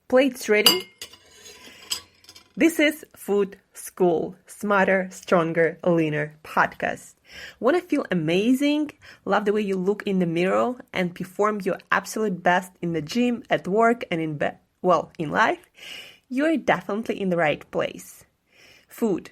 Plates ready? This is Food School, Smarter, Stronger, Leaner podcast. Want to feel amazing, love the way you look in the mirror, and perform your absolute best in the gym, at work, and in life? You're definitely in the right place. Food,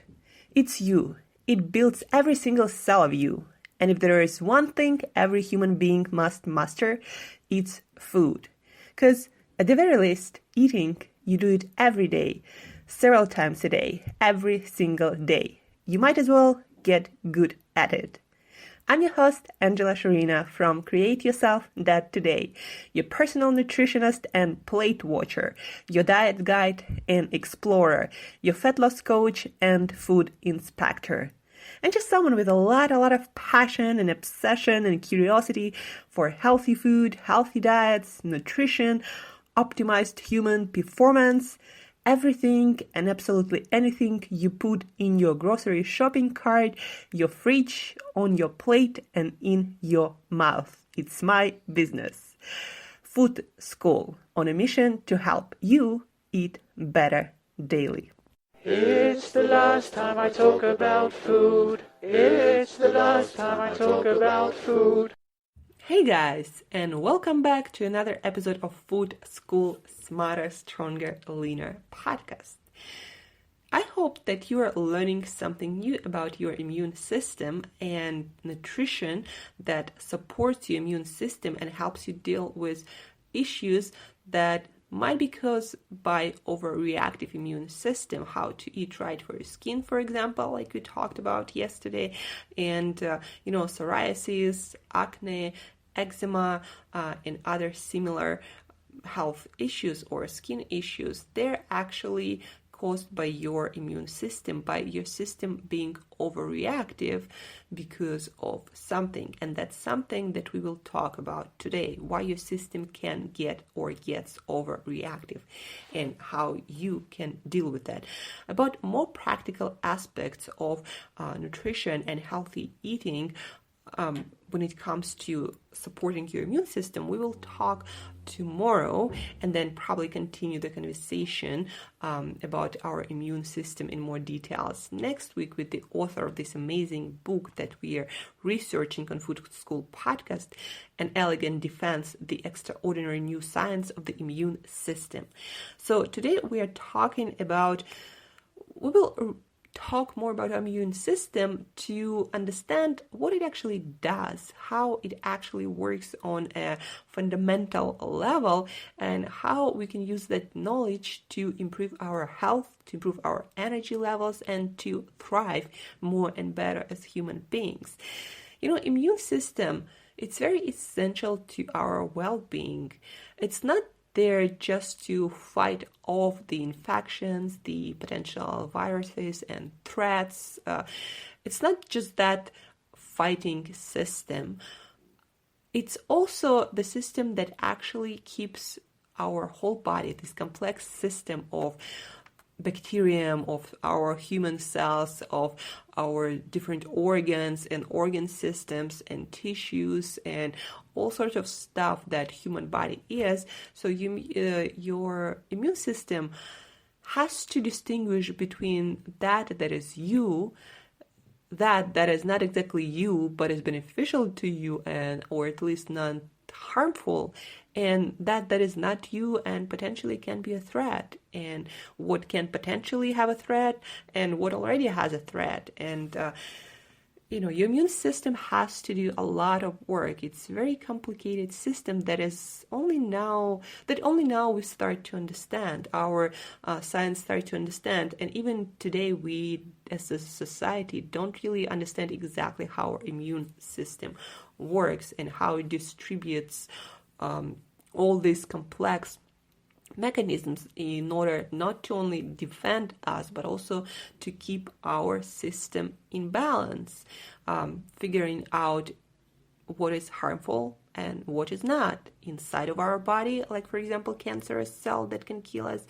it's you. It builds every single cell of you. And if there is one thing every human being must master, it's food. Because at the very least, eating, you do it every day, several times a day, every single day. You might as well get good at it. I'm your host, Shurina from Create Yourself That Today, your personal nutritionist and plate watcher, your diet guide and explorer, your fat loss coach and food inspector. And just someone with a lot of passion and obsession and curiosity for healthy food, healthy diets, nutrition, optimized human performance, everything and absolutely anything you put in your grocery shopping cart, your fridge, on your plate, and in your mouth. It's my business. Food School, on a mission to help you eat better daily. It's the last time I talk about food. It's the last time I talk about food. Hey guys, and welcome back to another episode of Food School Smarter, Stronger, Leaner podcast. I hope that you are learning something new about your immune system and nutrition that supports your immune system and helps you deal with issues that might be caused by overreactive immune system, how to eat right for your skin, for example, like we talked about yesterday, and psoriasis, acne, eczema, and other similar health issues or skin issues. They're actually caused by your immune system, by your system being overreactive because of something. And that's something that we will talk about today, why your system can get or gets overreactive and how you can deal with that. About more practical aspects of nutrition and healthy eating, when it comes to supporting your immune system, we will talk tomorrow and then probably continue the conversation about our immune system in more details next week with the author of this amazing book that we are researching on Food School podcast, An Elegant Defense, the Extraordinary New Science of the Immune System. So today we will talk more about our immune system to understand what it actually does, how it actually works on a fundamental level, and how we can use that knowledge to improve our health, to improve our energy levels, and to thrive more and better as human beings. Immune system, it's very essential to our well-being. It's not there just to fight off the infections, the potential viruses and threats. It's not just that fighting system. It's also the system that actually keeps our whole body, this complex system of bacterium, of our human cells, of our different organs and organ systems and tissues and all sorts of stuff that human body is. So your immune system has to distinguish between that is you, that is not exactly you but is beneficial to you and or at least not harmful, and that is not you and potentially can be a threat, and what can potentially have a threat and what already has a threat. And your immune system has to do a lot of work. It's a very complicated system that only now we start to understand. Our science starts to understand, and even today we as a society don't really understand exactly how our immune system works and how it distributes all these complex mechanisms in order not to only defend us but also to keep our system in balance, figuring out what is harmful and what is not inside of our body, like for example cancerous cell that can kill us,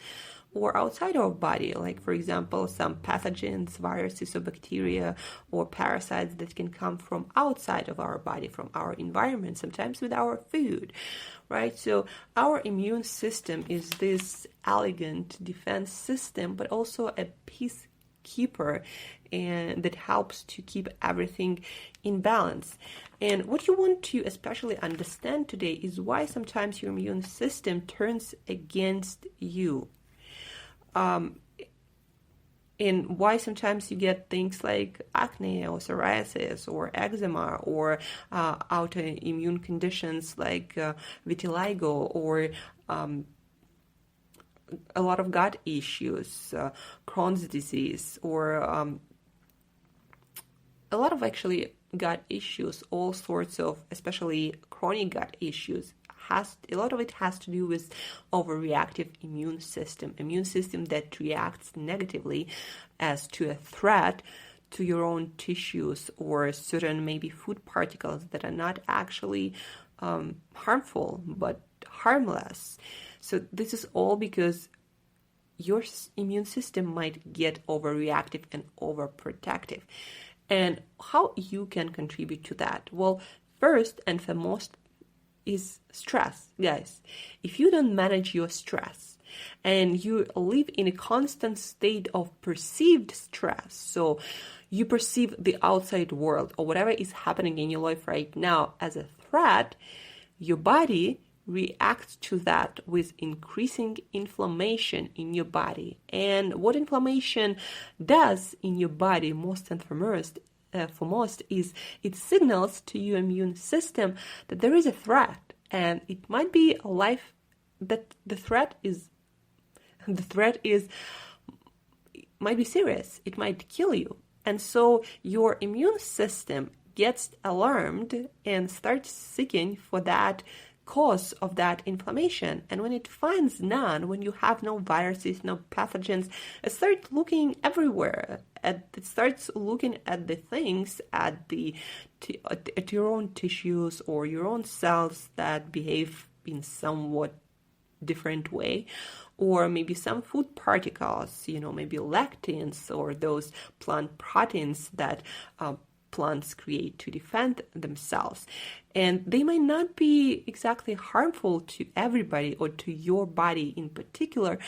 or outside our body, like for example some pathogens, viruses or bacteria or parasites that can come from outside of our body, from our environment, sometimes with our food, right? So our immune system is this elegant defense system, but also a peacekeeper, and that helps to keep everything in balance. And what you want to especially understand today is why sometimes your immune system turns against you. And why sometimes you get things like acne or psoriasis or eczema or autoimmune conditions like vitiligo or a lot of gut issues, Crohn's disease, or a lot of actually gut issues, all sorts of, especially chronic gut issues. A lot of it has to do with overreactive immune system that reacts negatively as to a threat to your own tissues or certain maybe food particles that are not actually harmful but harmless. So this is all because your immune system might get overreactive and overprotective. And how you can contribute to that? Well, first and foremost is stress, guys. If you don't manage your stress and you live in a constant state of perceived stress, so you perceive the outside world or whatever is happening in your life right now as a threat, your body reacts to that with increasing inflammation in your body. And what inflammation does in your body, most and foremost, is it signals to your immune system that there is a threat, and it might be a life that the threat is might be serious. It might kill you. And so your immune system gets alarmed and starts seeking for that cause of that inflammation. And when it finds none, when you have no viruses, no pathogens, it starts looking everywhere. It starts looking at the things, at your own tissues or your own cells that behave in somewhat different way, or maybe some food particles, maybe lectins or those plant proteins that plants create to defend themselves. And they might not be exactly harmful to everybody or to your body in particular,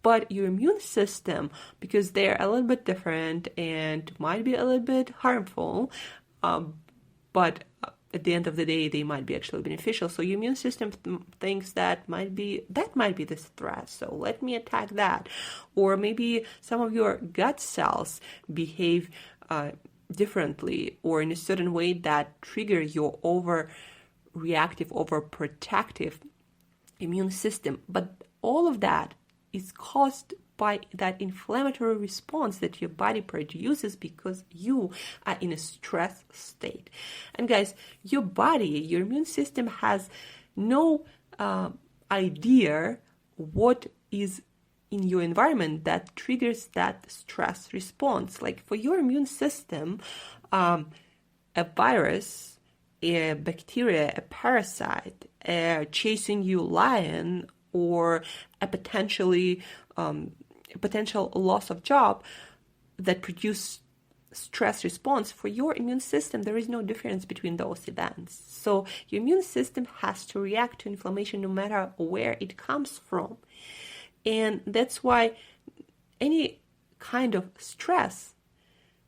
but your immune system, because they're a little bit different and might be a little bit harmful, but at the end of the day, they might be actually beneficial. So your immune system thinks that might be this threat. So let me attack that. Or maybe some of your gut cells behave differently or in a certain way that trigger your overreactive, overprotective immune system. But all of that is caused by that inflammatory response that your body produces because you are in a stress state. And guys, your body, your immune system has no idea what is in your environment that triggers that stress response. Like for your immune system, a virus, a bacteria, a parasite, a chasing you lion, or a potential loss of job that produce stress response, for your immune system, there is no difference between those events. So your immune system has to react to inflammation no matter where it comes from. And that's why any kind of stress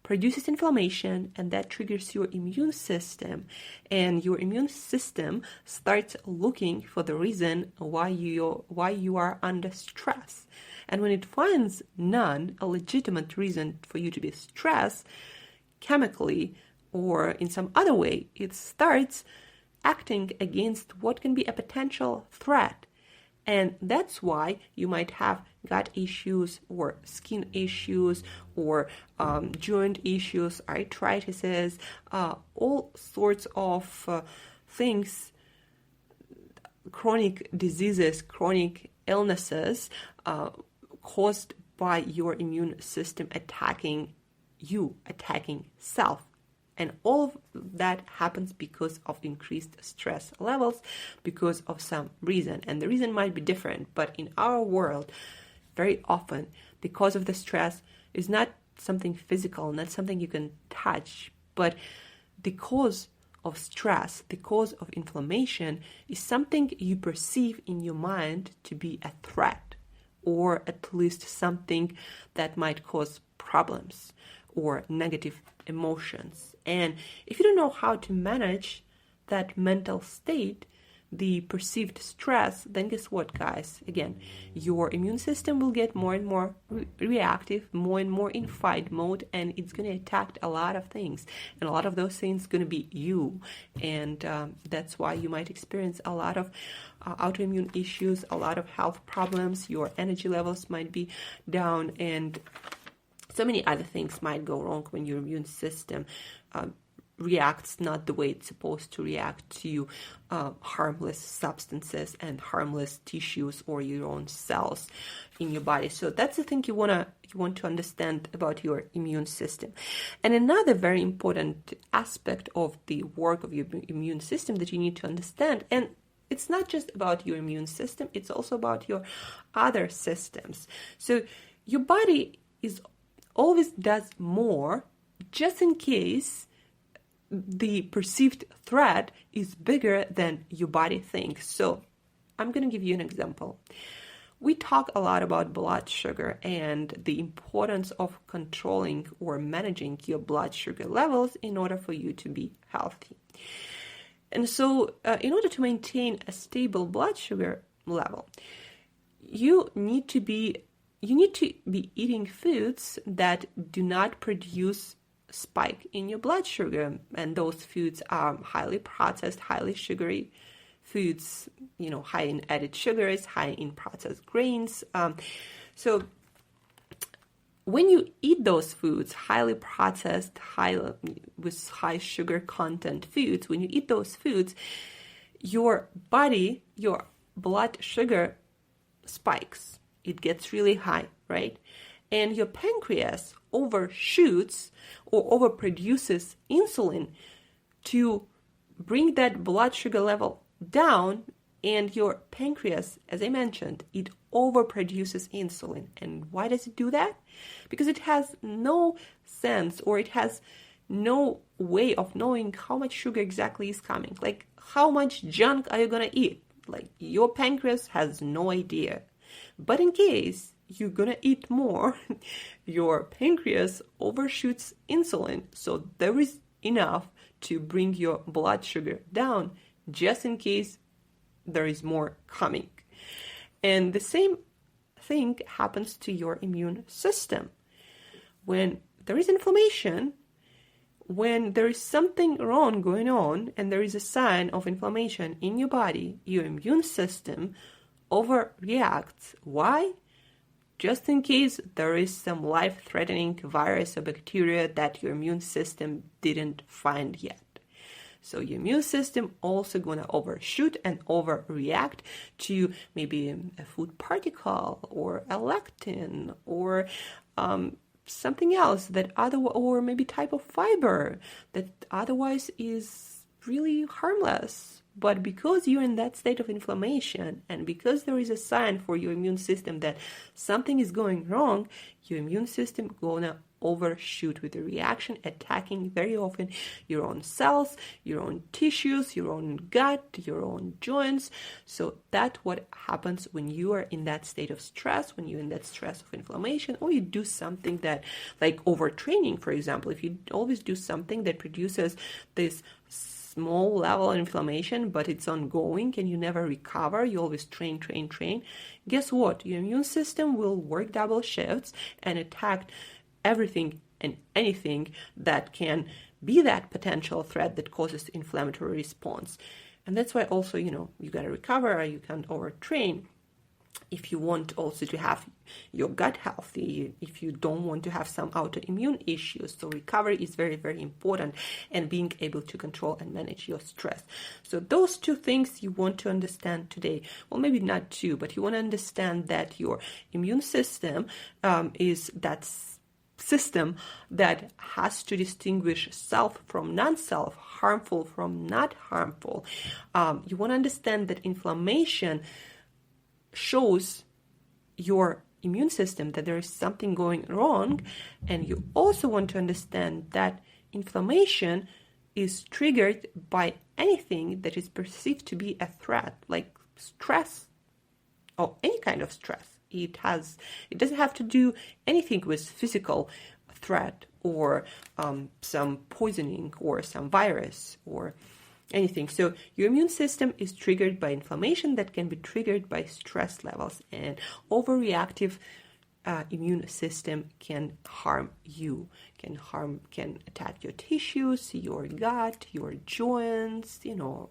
produces inflammation, and that triggers your immune system. And your immune system starts looking for the reason why you are under stress. And when it finds none, a legitimate reason for you to be stressed, chemically or in some other way, it starts acting against what can be a potential threat. And that's why you might have gut issues or skin issues or joint issues, arthritis, all sorts of things, chronic diseases, chronic illnesses caused by your immune system attacking you, attacking self, And all of that happens because of increased stress levels, because of some reason. And the reason might be different, but in our world, very often, because of the stress, is not something physical, not something you can touch, but the cause of stress, the cause of inflammation is something you perceive in your mind to be a threat, or at least something that might cause problems or negative emotions. And if you don't know how to manage that mental state, the perceived stress, then guess what, guys? Again, your immune system will get more and more reactive, more and more in fight mode, and it's going to attack a lot of things. And a lot of those things going to be you. And that's why you might experience a lot of autoimmune issues, a lot of health problems. Your energy levels might be down, and so many other things might go wrong when your immune system reacts not the way it's supposed to react to harmless substances and harmless tissues or your own cells in your body. So that's the thing you want to understand about your immune system. And another very important aspect of the work of your immune system that you need to understand, and it's not just about your immune system, it's also about your other systems. So your body always does more just in case the perceived threat is bigger than your body thinks. So I'm going to give you an example. We talk a lot about blood sugar and the importance of controlling or managing your blood sugar levels in order for you to be healthy. And so in order to maintain a stable blood sugar level, you need to be eating foods that do not produce spike in your blood sugar, and those foods are highly processed, highly sugary foods, high in added sugars, high in processed grains. So when you eat those foods, highly processed, with high sugar content foods, when you eat those foods, your blood sugar spikes. It gets really high, right? And your pancreas overshoots or overproduces insulin to bring that blood sugar level down. And your pancreas, as I mentioned, it overproduces insulin. And why does it do that? Because it has no sense, or it has no way of knowing how much sugar exactly is coming. Like, how much junk are you going to eat? Like, your pancreas has no idea. But in case you're going to eat more, your pancreas overshoots insulin. So there is enough to bring your blood sugar down just in case there is more coming. And the same thing happens to your immune system. When there is inflammation, when there is something wrong going on and there is a sign of inflammation in your body, your immune system overreacts. Why? Just in case there is some life-threatening virus or bacteria that your immune system didn't find yet. So your immune system also going to overshoot and overreact to maybe a food particle or a lectin or something else or maybe type of fiber that otherwise is really harmless. But because you're in that state of inflammation and because there is a sign for your immune system that something is going wrong, your immune system gonna overshoot with the reaction, attacking very often your own cells, your own tissues, your own gut, your own joints. So that's what happens when you are in that state of stress, when you're in that stress of inflammation, or you do something that, like overtraining, for example. If you always do something that produces this small level of inflammation, but it's ongoing and you never recover, you always train, guess what? Your immune system will work double shifts and attack everything and anything that can be that potential threat that causes inflammatory response. And that's why also, you got to recover, you can't overtrain. If you want also to have your gut healthy, if you don't want to have some autoimmune issues. So recovery is very, very important, and being able to control and manage your stress. So those two things you want to understand today. Well, maybe not two, but you want to understand that your immune system is that's system that has to distinguish self from non-self, harmful from not harmful. You want to understand that inflammation shows your immune system that there is something going wrong, and you also want to understand that inflammation is triggered by anything that is perceived to be a threat, like stress or any kind of stress. It doesn't have to do anything with physical threat or some poisoning or some virus or anything. So your immune system is triggered by inflammation that can be triggered by stress levels, and overreactive immune system can harm you, can attack your tissues, your gut, your joints,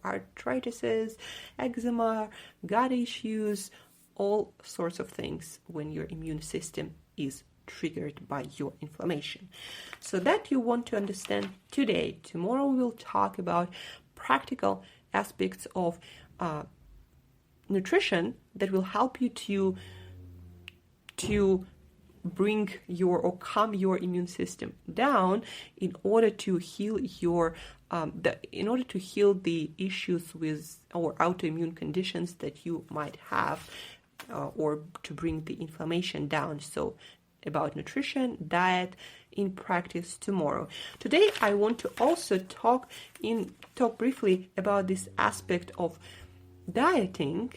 arthritis, eczema, gut issues, all sorts of things when your immune system is triggered by your inflammation. So that you want to understand today. Tomorrow we will talk about practical aspects of nutrition that will help you to bring or calm your immune system down in order to heal the issues with or autoimmune conditions that you might have, or to bring the inflammation down. So about nutrition, diet in practice tomorrow. Today I want to also talk briefly about this aspect of dieting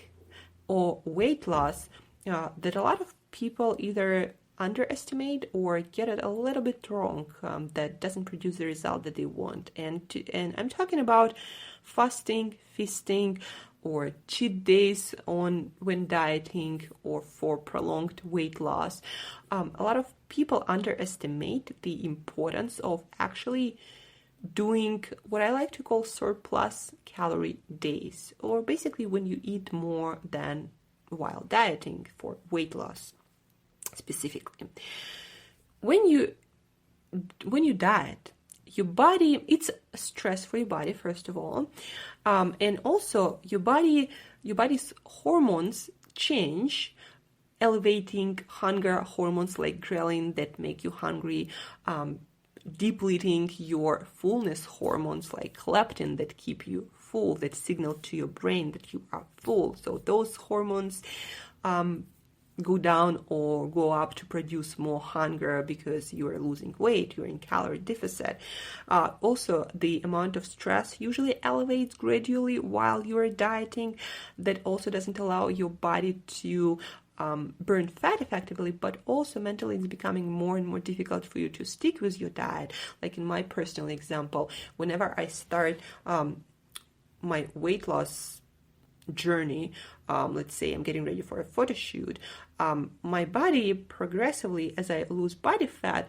or weight loss that a lot of people either underestimate or get it a little bit wrong, that doesn't produce the result that they want. And I'm talking about fasting, feasting, or cheat days when dieting or for prolonged weight loss. A lot of people underestimate the importance of actually doing what I like to call surplus calorie days, or basically when you eat more than while dieting for weight loss specifically. When you diet, your body, it's a stress for your body, first of all, and also your body's hormones change, elevating hunger hormones like ghrelin that make you hungry, depleting your fullness hormones like leptin that keep you full, that signal to your brain that you are full. So those hormones go down or go up to produce more hunger because you are losing weight, you're in calorie deficit. Also, the amount of stress usually elevates gradually while you're dieting. That also doesn't allow your body to burn fat effectively, but also mentally it's becoming more and more difficult for you to stick with your diet. Like in my personal example, whenever I start my weight loss journey, let's say I'm getting ready for a photo shoot, my body progressively, as I lose body fat,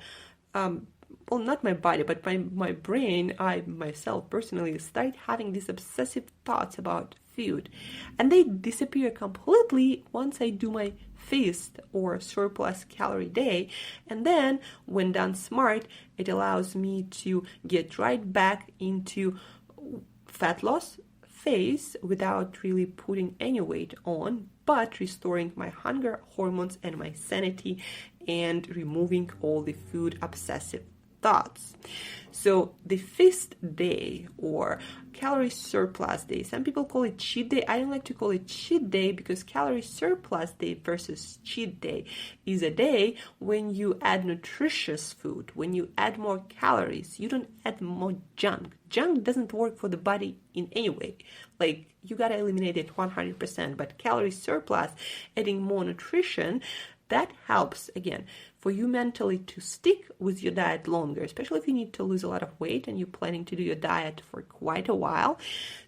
well, not my body, but my brain, I myself personally start having these obsessive thoughts about food, and they disappear completely once I do my feast or surplus calorie day. And then when done smart, it allows me to get right back into fat loss phase without really putting any weight on, but restoring my hunger hormones and my sanity and removing all the food obsessive thoughts. So the feast day or calorie surplus day, some people call it cheat day. I don't like to call it cheat day because calorie surplus day versus cheat day is a day when you add nutritious food, when you add more calories. You don't add more junk. Junk doesn't work for the body in any way. Like, you gotta eliminate it 100%, but calorie surplus, adding more nutrition, that helps, again, for you mentally to stick with your diet longer, especially if you need to lose a lot of weight and you're planning to do your diet for quite a while.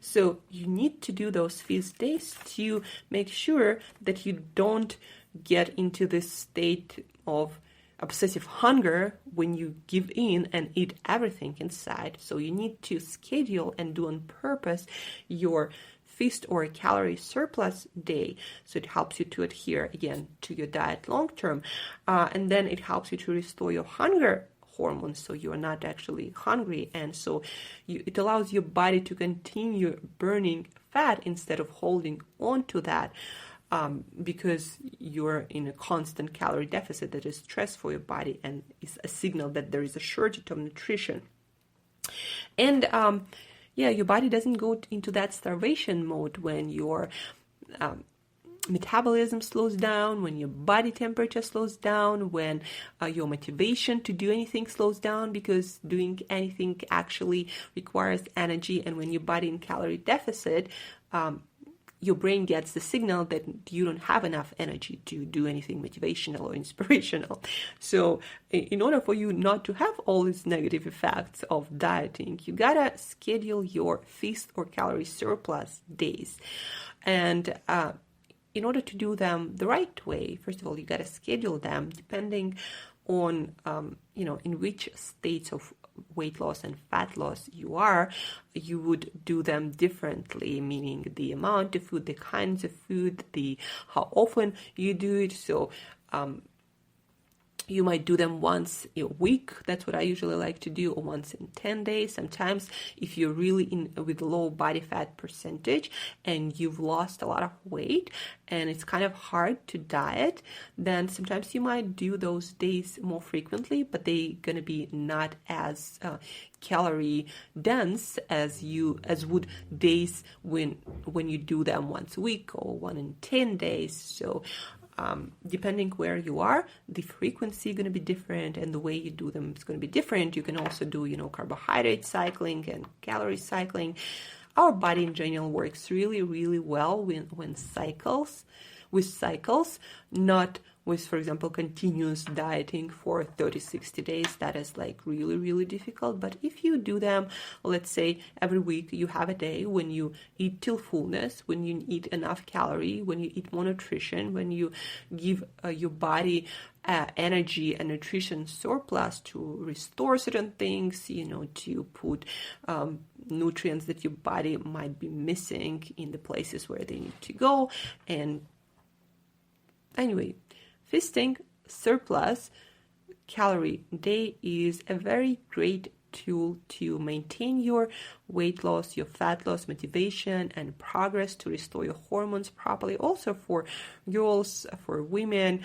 So you need to do those feast days to make sure that you don't get into this state of obsessive hunger when you give in and eat everything inside. So you need to schedule and do on purpose your feast or calorie surplus day, so it helps you to adhere again to your diet long term, and then it helps you to restore your hunger hormones so you're not actually hungry, and so it allows your body to continue burning fat instead of holding on to that because you're in a constant calorie deficit that is stress for your body and is a signal that there is a shortage of nutrition. And your body doesn't go into that starvation mode when your metabolism slows down, when your body temperature slows down, when your motivation to do anything slows down, because doing anything actually requires energy. And when your body in calorie deficit, your brain gets the signal that you don't have enough energy to do anything motivational or inspirational. So in order for you not to have all these negative effects of dieting, you gotta schedule your feast or calorie surplus days. And in order to do them the right way, first of all, you gotta schedule them depending on, in which states of weight loss and fat loss you are. You would do them differently, meaning the amount of food, the kinds of food, how often you do it. So you might do them once a week. That's what I usually like to do, or once in 10 days. Sometimes if you're really with low body fat percentage and you've lost a lot of weight and it's kind of hard to diet, then sometimes you might do those days more frequently, but they're going to be not as calorie dense as would days when you do them once a week or 1 in 10 days. So depending where you are, the frequency is going to be different and the way you do them is going to be different. You can also do, carbohydrate cycling and calorie cycling. Our body in general works really, really well with cycles, not with, for example, continuous dieting for 30, 60 days. That is like really, really difficult. But if you do them, let's say every week, you have a day when you eat till fullness, when you eat enough calorie, when you eat more nutrition, when you give your body energy and nutrition surplus to restore certain things, to put nutrients that your body might be missing in the places where they need to go. And anyway, feasting surplus calorie day is a very great tool to maintain your weight loss, your fat loss, motivation, and progress, to restore your hormones properly. Also for girls, for women,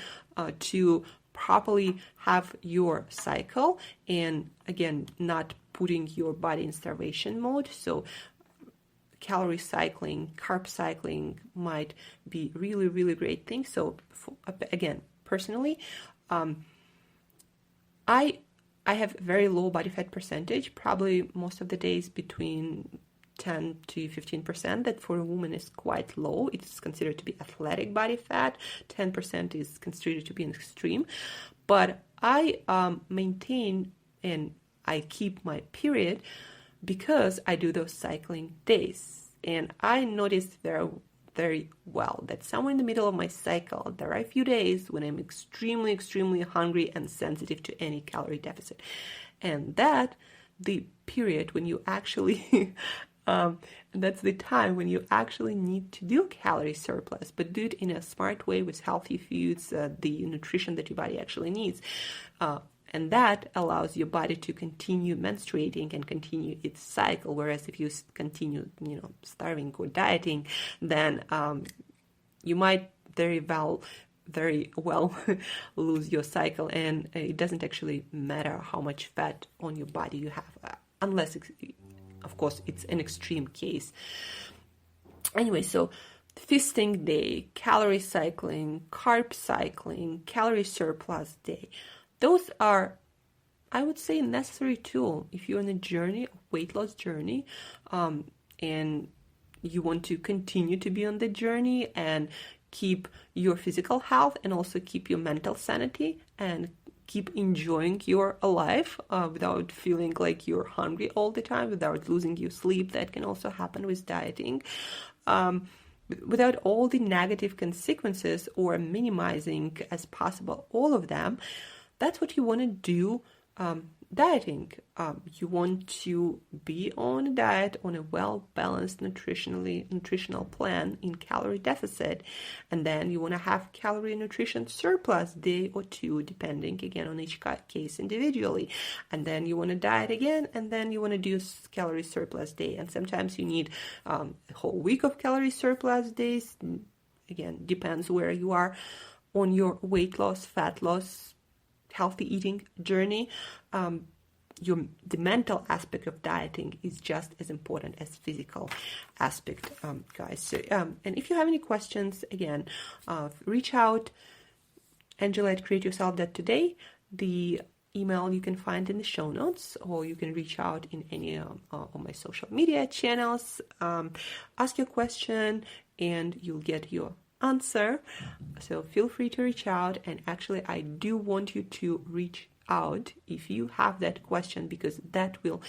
to properly have your cycle, and again, not putting your body in starvation mode. So calorie cycling, carb cycling might be really, really great thing. So again, personally, I have very low body fat percentage, probably most of the days between 10 to 15%. That for a woman is quite low. It's considered to be athletic body fat. 10% is considered to be an extreme. But I maintain and I keep my period because I do those cycling days. And I noticed very well that somewhere in the middle of my cycle, there are a few days when I'm extremely, extremely hungry and sensitive to any calorie deficit. And that the period when you actually, that's the time when you actually need to do calorie surplus, but do it in a smart way with healthy foods, the nutrition that your body actually needs. And that allows your body to continue menstruating and continue its cycle. Whereas if you continue, starving or dieting, then you might very well lose your cycle. And it doesn't actually matter how much fat on your body you have, unless, of course, it's an extreme case. Anyway, so feasting day, calorie cycling, carb cycling, calorie surplus day. Those are, I would say, a necessary tool if you're on a journey, a weight loss journey, and you want to continue to be on the journey and keep your physical health and also keep your mental sanity and keep enjoying your life without feeling like you're hungry all the time, without losing your sleep. That can also happen with dieting. Without all the negative consequences or minimizing as possible all of them. That's what you want to do dieting. You want to be on a diet, on a well-balanced nutritional plan in calorie deficit, and then you want to have calorie nutrition surplus day or two, depending again on each case individually. And then you want to diet again, and then you want to do calorie surplus day. And sometimes you need a whole week of calorie surplus days. again, depends where you are on your weight loss, fat loss, healthy eating journey. The mental aspect of dieting is just as important as physical aspect, guys. So, and if you have any questions, again, reach out, Angela@createyourself.today. The email you can find in the show notes, or you can reach out in any of my social media channels. Ask your question and you'll get your answer. So feel free to reach out. And actually, I do want you to reach out if you have that question, because that will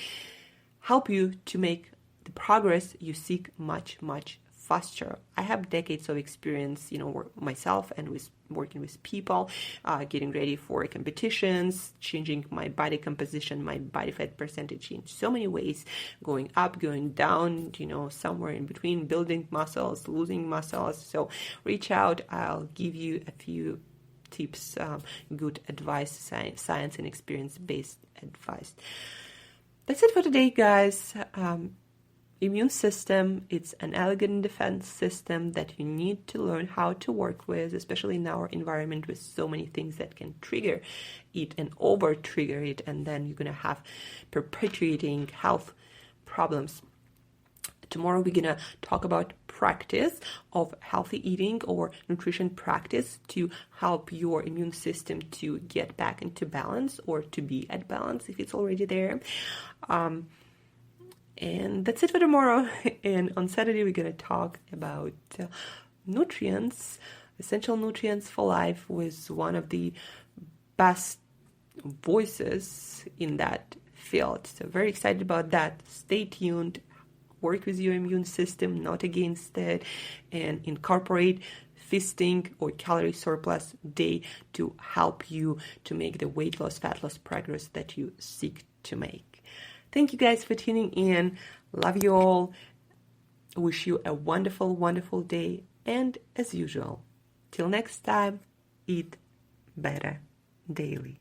help you to make the progress you seek much, much faster. I have decades of experience, myself and with working with people, getting ready for competitions, changing my body composition, my body fat percentage in so many ways, going up, going down, somewhere in between, building muscles, losing muscles. So reach out. I'll give you a few tips, good advice, science and experience-based advice. That's it for today, guys. Immune system, it's an elegant defense system that you need to learn how to work with, especially in our environment with so many things that can trigger it and over-trigger it, and then you're going to have perpetuating health problems. Tomorrow we're going to talk about practice of healthy eating or nutrition practice to help your immune system to get back into balance, or to be at balance if it's already there. And that's it for tomorrow. And on Saturday, we're going to talk about nutrients, essential nutrients for life, with one of the best voices in that field. So very excited about that. Stay tuned. Work with your immune system, not against it, and incorporate feasting or calorie surplus day to help you to make the weight loss, fat loss progress that you seek to make. Thank you guys for tuning in. Love you all. Wish you a wonderful, wonderful day. And as usual, till next time, eat better daily.